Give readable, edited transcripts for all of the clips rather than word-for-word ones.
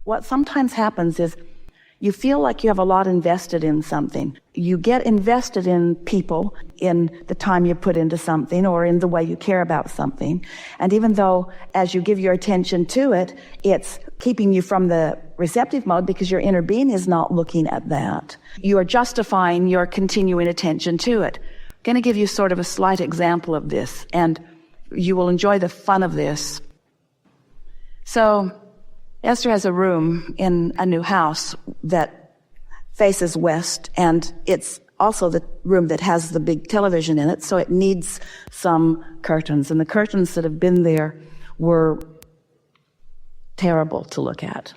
What sometimes happens is you feel like you have a lot invested in something. You get invested in people, in the time you put into something, or in the way you care about something. And even though as you give your attention to it, it's keeping you from the receptive mode because your inner being is not looking at that. You are justifying your continuing attention to it. I'm going to give you sort of a slight example of this, and you will enjoy the fun of this. So Esther has a room in a new house that faces west, and it's also the room that has the big television in it, so it needs some curtains. And the curtains that have been there were terrible to look at.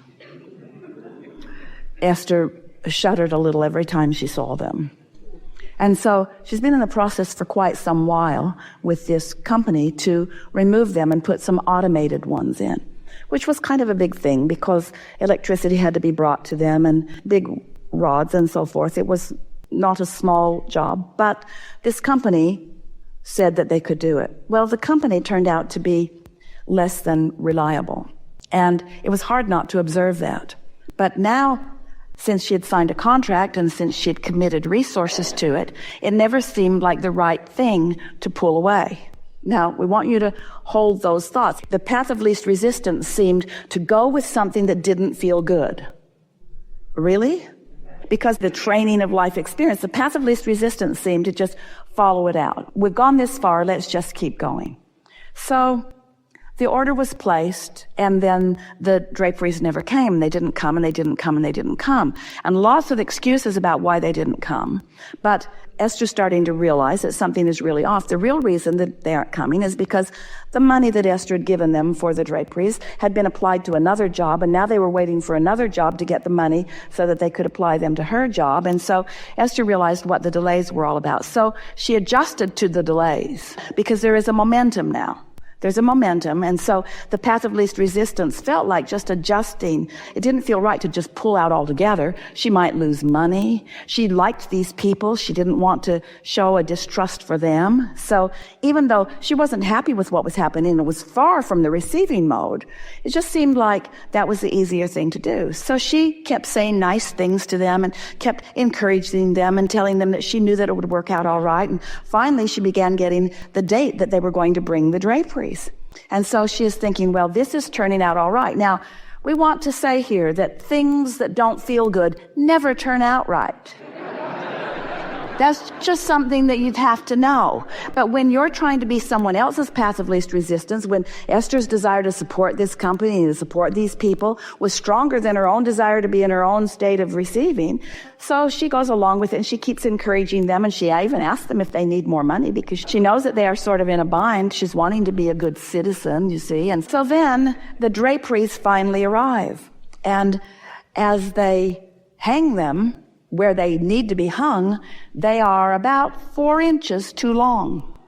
Esther shuddered a little every time she saw them. And so she's been in the process for quite some while with this company to remove them and put some automated ones in, which was kind of a big thing because electricity had to be brought to them and big rods and so forth. It was not a small job, but this company said that they could do it. Well, the company turned out to be less than reliable, and it was hard not to observe that. But now, since she had signed a contract and since she had committed resources to it, it never seemed like the right thing to pull away. Now, we want you to hold those thoughts. The path of least resistance seemed to go with something that didn't feel good. Really? Because the training of life experience, the path of least resistance seemed to just follow it out. We've gone this far, let's just keep going. So the order was placed, and then the draperies never came. They didn't come, and they didn't come, and they didn't come. And lots of excuses about why they didn't come. But Esther's starting to realize that something is really off. The real reason that they aren't coming is because the money that Esther had given them for the draperies had been applied to another job, and now they were waiting for another job to get the money so that they could apply them to her job. And so Esther realized what the delays were all about. So she adjusted to the delays because there is a momentum now. There's a momentum, and so the path of least resistance felt like just adjusting. It didn't feel right to just pull out altogether. She might lose money. She liked these people. She didn't want to show a distrust for them. So even though she wasn't happy with what was happening, it was far from the receiving mode, it just seemed like that was the easier thing to do. So she kept saying nice things to them and kept encouraging them and telling them that she knew that it would work out all right. And finally, she began getting the date that they were going to bring the draperies. And so she is thinking, well, this is turning out all right. Now, we want to say here that things that don't feel good never turn out right. That's just something that you'd have to know. But when you're trying to be someone else's path of least resistance, when Esther's desire to support this company and to support these people was stronger than her own desire to be in her own state of receiving, so she goes along with it and she keeps encouraging them, and she even asks them if they need more money because she knows that they are sort of in a bind. She's wanting to be a good citizen, you see. And so then the draperies finally arrive. And as they hang them where they need to be hung, they are about 4 inches too long.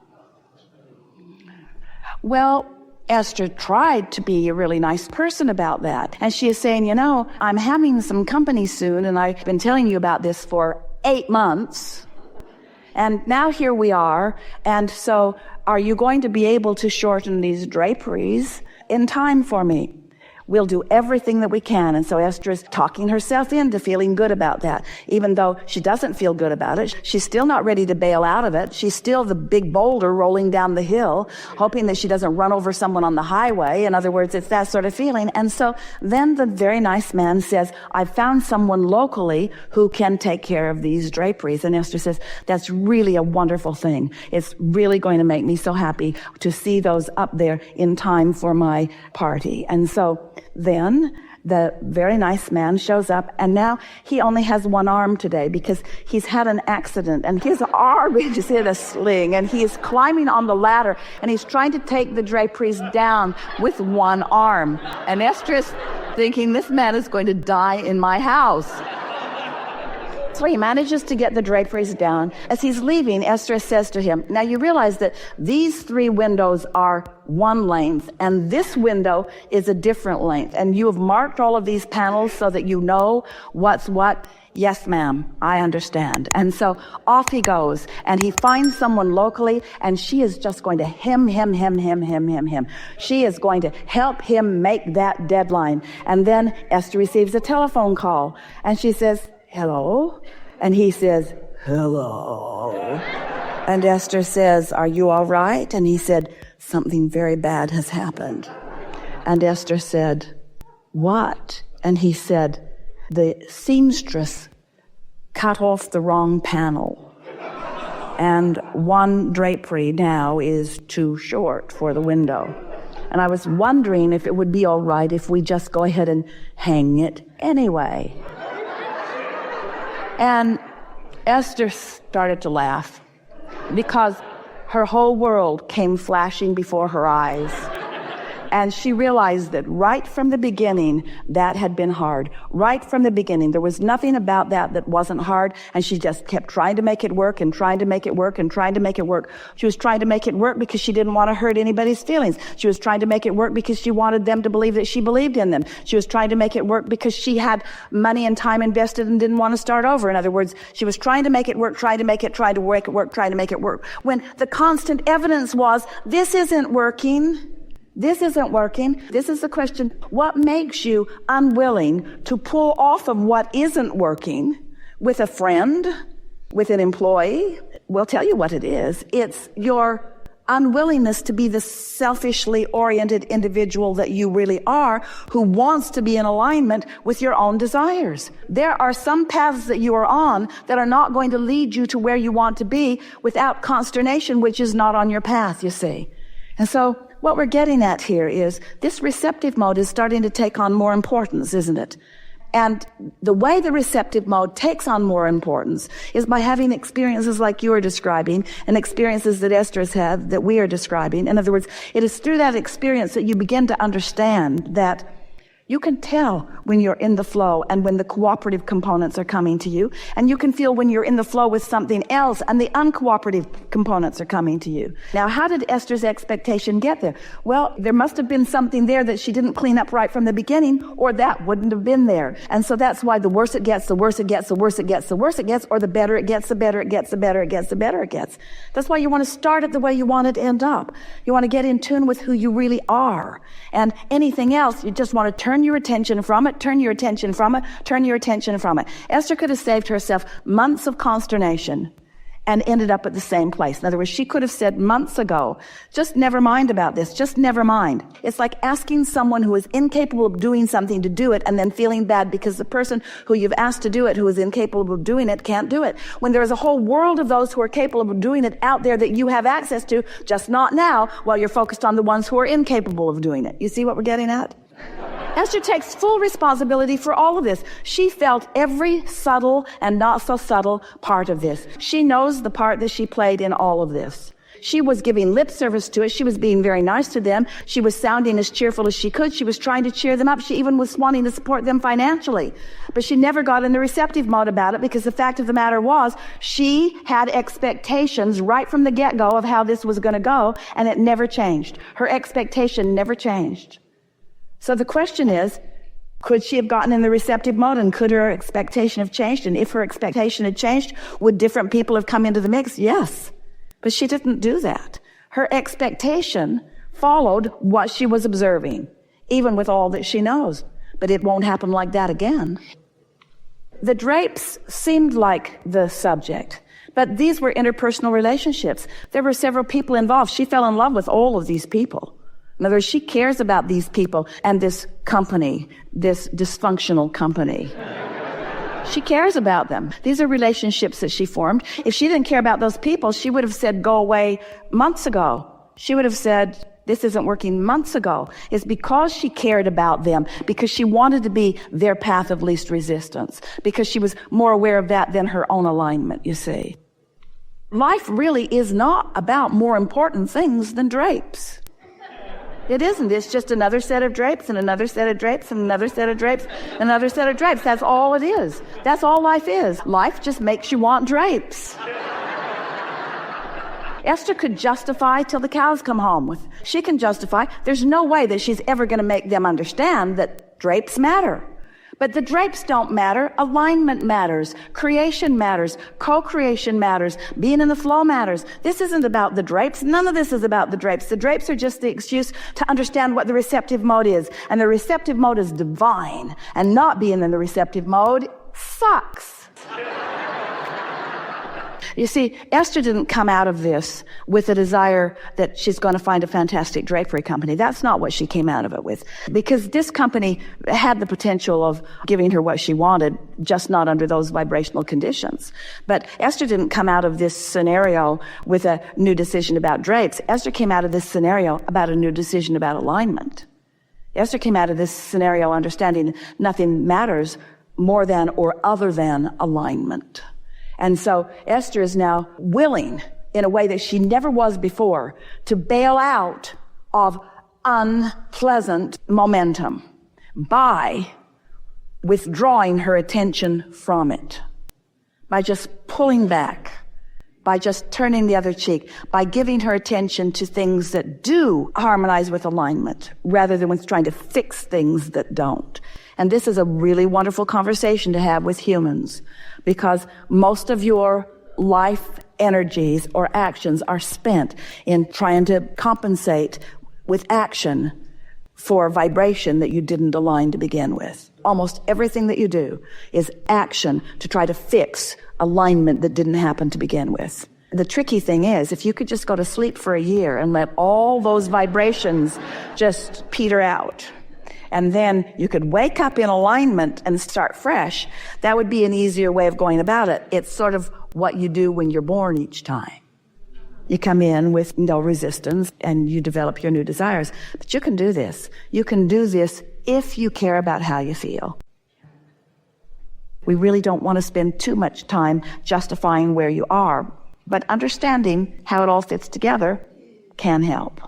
Well, Esther tried to be a really nice person about that. And she is saying, you know, I'm having some company soon, and I've been telling you about this for 8 months. And now here we are. And so are you going to be able to shorten these draperies in time for me? We'll do everything that we can. And so Esther is talking herself into feeling good about that. Even though she doesn't feel good about it, she's still not ready to bail out of it. She's still the big boulder rolling down the hill, hoping that she doesn't run over someone on the highway. In other words, it's that sort of feeling. And so then the very nice man says, I've found someone locally who can take care of these draperies. And Esther says, that's really a wonderful thing. It's really going to make me so happy to see those up there in time for my party. And so then the very nice man shows up, and now he only has one arm today because he's had an accident, and his arm is just in a sling, and he is climbing on the ladder, and he's trying to take the draperies down with one arm. And Esther is thinking, this man is going to die in my house. So he manages to get the draperies down. As he's leaving, Esther says to him, now you realize that these 3 windows are one length, and this window is a different length. And you have marked all of these panels so that you know what's what. yes, ma'am, I understand. And so off he goes, and he finds someone locally, and she is just going to him. She is going to help him make that deadline. And then Esther receives a telephone call, and she says, hello? And he says, hello. And Esther says, are you all right? And he said, something very bad has happened. And Esther said, what? And he said, the seamstress cut off the wrong panel, and one drapery now is too short for the window. And I was wondering if it would be all right if we just go ahead and hang it anyway. And Esther started to laugh because her whole world came flashing before her eyes. And she realized that right from the beginning, that had been hard. Right from the beginning, there was nothing about that wasn't hard. And she just kept trying to make it work and trying to make it work and trying to make it work. She was trying to make it work because she didn't want to hurt anybody's feelings. She was trying to make it work because she wanted them to believe that she believed in them. She was trying to make it work because she had money and time invested and didn't want to start over. In other words, she was trying to make it work, trying to make it work, when the constant evidence was, this isn't working. This isn't working. This is the question. What makes you unwilling to pull off of what isn't working with a friend, with an employee? We'll tell you what it is. It's your unwillingness to be the selfishly oriented individual that you really are, who wants to be in alignment with your own desires. There are some paths that you are on that are not going to lead you to where you want to be without consternation, which is not on your path, you see. And so what we're getting at here is this receptive mode is starting to take on more importance, isn't it? And the way the receptive mode takes on more importance is by having experiences like you are describing and experiences that Esther's had that we are describing. In other words, it is through that experience that you begin to understand that you can tell when you're in the flow and when the cooperative components are coming to you. And you can feel when you're in the flow with something else and the uncooperative components are coming to you. Now, how did Esther's expectation get there? Well, there must have been something there that she didn't clean up right from the beginning, or that wouldn't have been there. And so that's why the worse it gets, the worse it gets, the worse it gets, the worse it gets, or the better it gets, the better it gets, the better it gets, the better it gets. That's why you want to start it the way you want it to end up. You want to get in tune with who you really are. And anything else, you just want to turn your attention from it, turn your attention from it, turn your attention from it. Esther could have saved herself months of consternation and ended up at the same place. In other words, she could have said months ago, just never mind about this, just never mind. It's like asking someone who is incapable of doing something to do it and then feeling bad because the person who you've asked to do it, who is incapable of doing it, can't do it. When there is a whole world of those who are capable of doing it out there that you have access to, just not now, while you're focused on the ones who are incapable of doing it. You see what we're getting at? Esther takes full responsibility for all of this. She felt every subtle and not so subtle part of this. She knows the part that she played in all of this. She was giving lip service to it. She was being very nice to them. She was sounding as cheerful as she could. She was trying to cheer them up. She even was wanting to support them financially. But she never got in the receptive mode about it, because the fact of the matter was she had expectations right from the get-go of how this was going to go, and it never changed. Her expectation never changed. So the question is, could she have gotten in the receptive mode, and could her expectation have changed? And if her expectation had changed, would different people have come into the mix? Yes. But she didn't do that. Her expectation followed what she was observing, even with all that she knows. But it won't happen like that again. The drapes seemed like the subject, but these were interpersonal relationships. There were several people involved. She fell in love with all of these people. In other words, she cares about these people and this company, this dysfunctional company. She cares about them. These are relationships that she formed. If she didn't care about those people, she would have said, go away months ago. She would have said, this isn't working months ago. It's because she cared about them, because she wanted to be their path of least resistance, because she was more aware of that than her own alignment, you see. Life really is not about more important things than drapes. It isn't. It's just another set of drapes and another set of drapes and another set of drapes and another set of drapes. That's all it is. That's all life is. Life just makes you want drapes. Esther could justify till the cows come home. She can justify. There's no way that she's ever going to make them understand that drapes matter. But the drapes don't matter. Alignment matters. Creation matters. Co-creation matters. Being in the flow matters. This isn't about the drapes. None of this is about the drapes. The drapes are just the excuse to understand what the receptive mode is. And the receptive mode is divine. And not being in the receptive mode sucks. You see, Esther didn't come out of this with a desire that she's going to find a fantastic drapery company. That's not what she came out of it with. Because this company had the potential of giving her what she wanted, just not under those vibrational conditions. But Esther didn't come out of this scenario with a new decision about drapes. Esther came out of this scenario about a new decision about alignment. Esther came out of this scenario understanding nothing matters more than or other than alignment. And so Esther is now willing, in a way that she never was before, to bail out of unpleasant momentum by withdrawing her attention from it, by just pulling back, by just turning the other cheek, by giving her attention to things that do harmonize with alignment, rather than with trying to fix things that don't. And this is a really wonderful conversation to have with humans, because most of your life energies or actions are spent in trying to compensate with action for vibration that you didn't align to begin with. Almost everything that you do is action to try to fix alignment that didn't happen to begin with. The tricky thing is, if you could just go to sleep for a year and let all those vibrations just peter out, and then you could wake up in alignment and start fresh, that would be an easier way of going about it. It's sort of what you do when you're born each time. You come in with no resistance and you develop your new desires. But you can do this. You can do this if you care about how you feel. We really don't want to spend too much time justifying where you are, but understanding how it all fits together can help.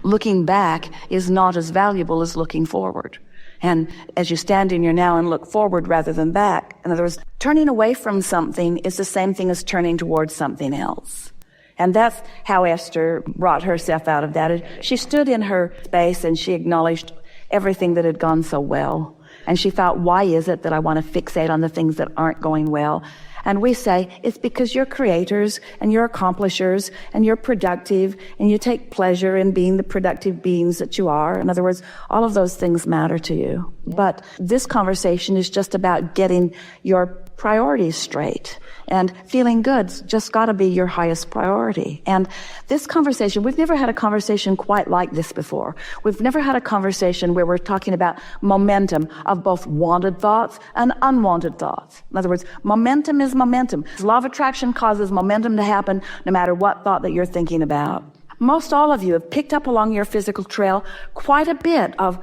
Looking back is not as valuable as looking forward. And as you stand in your now and look forward rather than back, in other words, turning away from something is the same thing as turning towards something else. And that's how Esther brought herself out of that. She stood in her space and she acknowledged everything that had gone so well. And she thought, why is it that I want to fixate on the things that aren't going well? And we say, it's because you're creators and you're accomplishers and you're productive and you take pleasure in being the productive beings that you are. In other words, all of those things matter to you. But this conversation is just about getting your priorities straight. And feeling good's just got to be your highest priority. And this conversation, we've never had a conversation quite like this before. We've never had a conversation where we're talking about momentum of both wanted thoughts and unwanted thoughts. In other words, momentum is momentum. The law of attraction causes momentum to happen no matter what thought that you're thinking about. Most all of you have picked up along your physical trail quite a bit of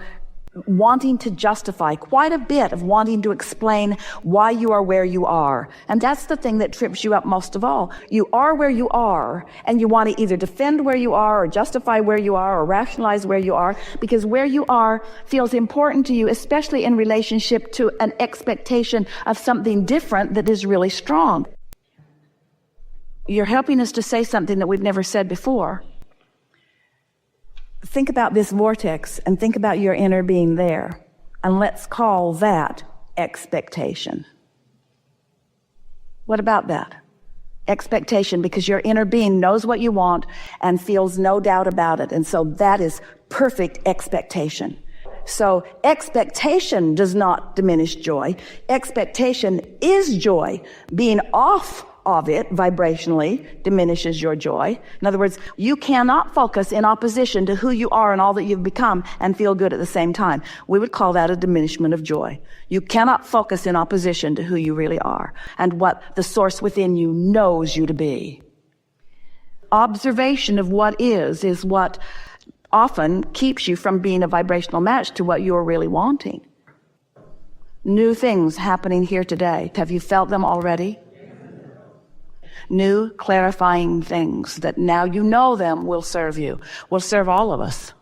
wanting to justify, quite a bit of wanting to explain why you are where you are. And that's the thing that trips you up most of all. You are where you are, and you want to either defend where you are or justify where you are or rationalize where you are, because where you are feels important to you, especially in relationship to an expectation of something different that is really strong. You're helping us to say something that we've never said before. Think about this vortex and think about your inner being there. And let's call that expectation. What about that? Expectation, because your inner being knows what you want and feels no doubt about it. And so that is perfect expectation. So expectation does not diminish joy. Expectation is joy. Being off of it vibrationally diminishes your joy. In other words, you cannot focus in opposition to who you are and all that you've become and feel good at the same time. We would call that a diminishment of joy. You cannot focus in opposition to who you really are and what the source within you knows you to be. Observation of what is what often keeps you from being a vibrational match to what you're really wanting. New things happening here today. Have you felt them already? New clarifying things that now you know them will serve you, will serve all of us.